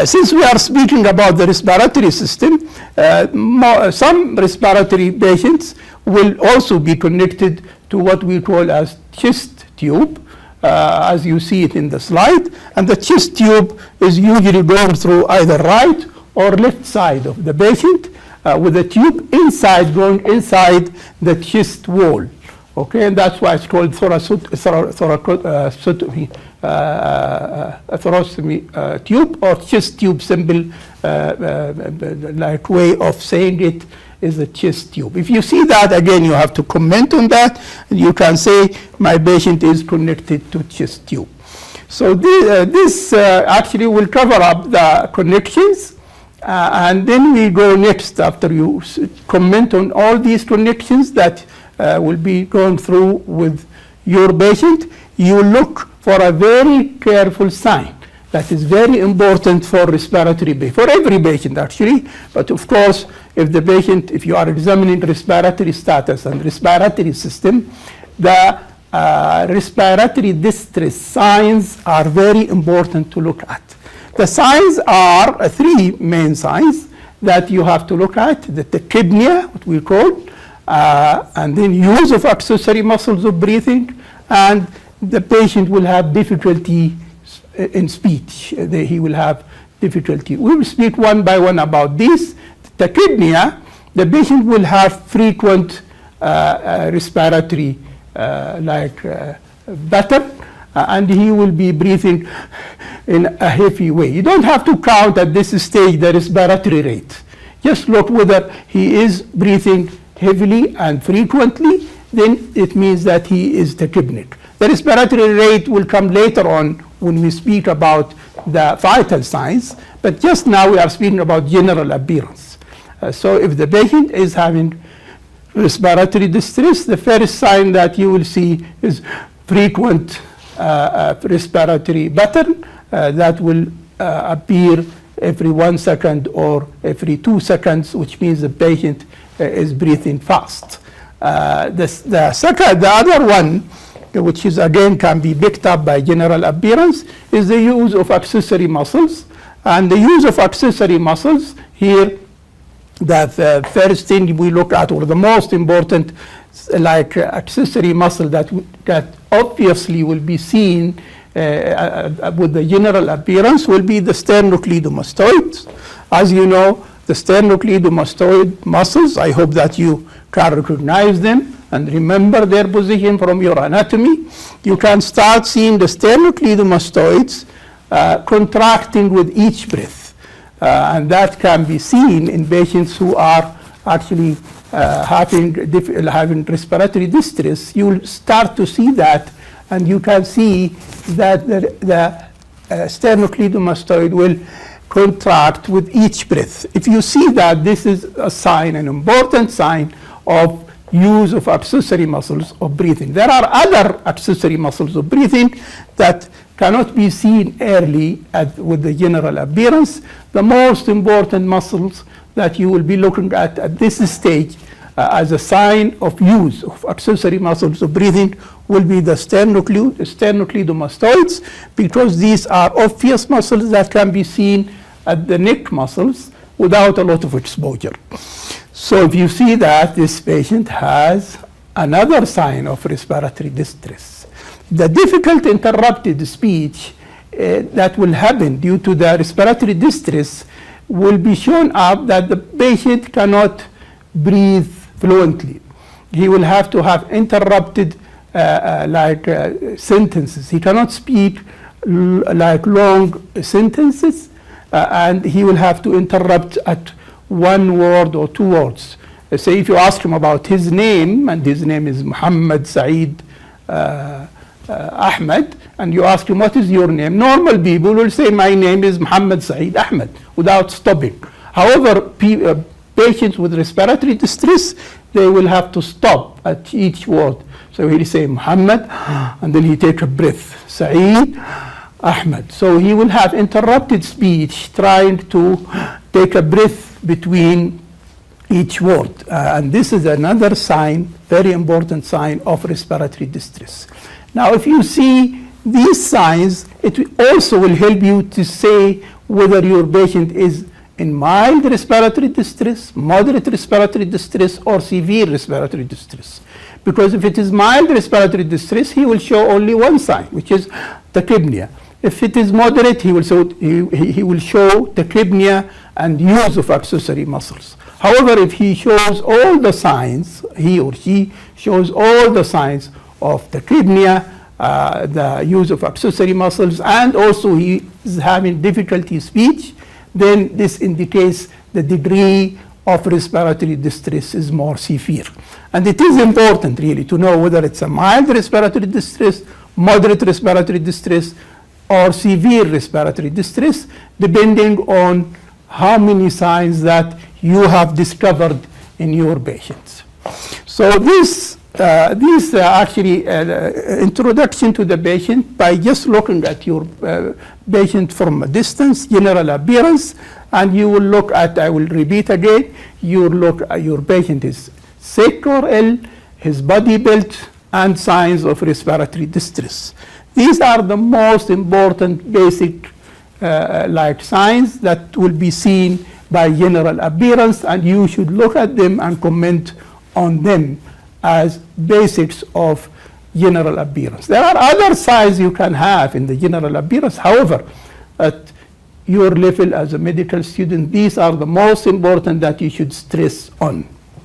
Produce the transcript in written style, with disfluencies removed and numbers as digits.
Since we are speaking about the respiratory system, some respiratory patients will also be connected to what we call as chest tube, as you see it in the slide. And the chest tube is usually going through either right or left side of the patient, with the tube going inside the chest wall. Okay, and that's why it's called thoracotomy tube, or chest tube. Simple like way of saying it is the chest tube. If you see that, again, you have to comment on that. You can say my patient is connected to chest tube. So this actually will cover up the connections, and then we go next, after you comment on all these connections that will be going through with your patient, you look for a very careful sign that is very important for respiratory, for every patient actually, but of course, if you are examining respiratory status and respiratory system, the respiratory distress signs are very important to look at. The signs are three main signs that you have to look at: the tachypnea, what we call, and then use of accessory muscles of breathing, and the patient will have difficulty in speech. He will have difficulty. We will speak one by one about this. Tachypnea, the patient will have frequent respiratory pattern, and he will be breathing in a heavy way. You don't have to count at this stage the respiratory rate. Just look whether he is breathing heavily and frequently, then it means that he is tachypnic. The respiratory rate will come later on when we speak about the vital signs, but just now we are speaking about general appearance. So if the patient is having respiratory distress, the first sign that you will see is frequent respiratory pattern that will appear every 1 second or every 2 seconds, which means the patient is breathing fast. The other one, which is again can be picked up by general appearance, is the use of accessory muscles. And the use of accessory muscles here, that the first thing we look at, or the most important accessory muscle that obviously will be seen with the general appearance, will be the sternocleidomastoids. As you know, the sternocleidomastoid muscles, I hope that you can recognize them and remember their position from your anatomy. You can start seeing the sternocleidomastoids contracting with each breath. And that can be seen in patients who are actually having respiratory distress. You will start to see that, and you can see that the sternocleidomastoid will contract with each breath. If you see that, this is a sign, an important sign of use of accessory muscles of breathing. There are other accessory muscles of breathing that cannot be seen early with the general appearance. The most important muscles that you will be looking at this stage as a sign of use of accessory muscles of breathing will be the sternocleidomastoids, because these are obvious muscles that can be seen at the neck muscles without a lot of exposure. So if you see that, this patient has another sign of respiratory distress. The difficult interrupted speech that will happen due to the respiratory distress will be shown up that the patient cannot breathe fluently. He will have to have interrupted sentences. He cannot speak long sentences, and he will have to interrupt at 1 word or 2 words. Say if you ask him about his name, and his name is Muhammad Saeed Ahmed, and you ask him what is your name, normal people will say my name is Muhammad Saeed Ahmed without stopping. However, patients with respiratory distress, they will have to stop at each word. So he'll say Muhammad, and then he take a breath, Saeed Ahmed. So he will have interrupted speech trying to take a breath between each word. And this is another sign, very important sign of respiratory distress. Now, if you see these signs, it also will help you to say whether your patient is in mild respiratory distress, moderate respiratory distress, or severe respiratory distress. Because if it is mild respiratory distress, he will show only one sign, which is tachypnea. If it is moderate, he will show tachypnea and use of accessory muscles. However, if he shows all the signs, he or she shows all the signs of tachypnea, the use of accessory muscles, and also he is having difficulty speech, then this indicates the degree of respiratory distress is more severe. And it is important really to know whether it's a mild respiratory distress, moderate respiratory distress, or severe respiratory distress, depending on how many signs that you have discovered in your patients. So this actually introduction to the patient by just looking at your patient from a distance, general appearance, and you will look at, I will repeat again, you look at your patient is sick or ill, his body built, and signs of respiratory distress. These are the most important basic like signs that will be seen by general appearance, and you should look at them and comment on them as basics of general appearance. There are other signs you can have in the general appearance. However, at your level as a medical student, these are the most important that you should stress on.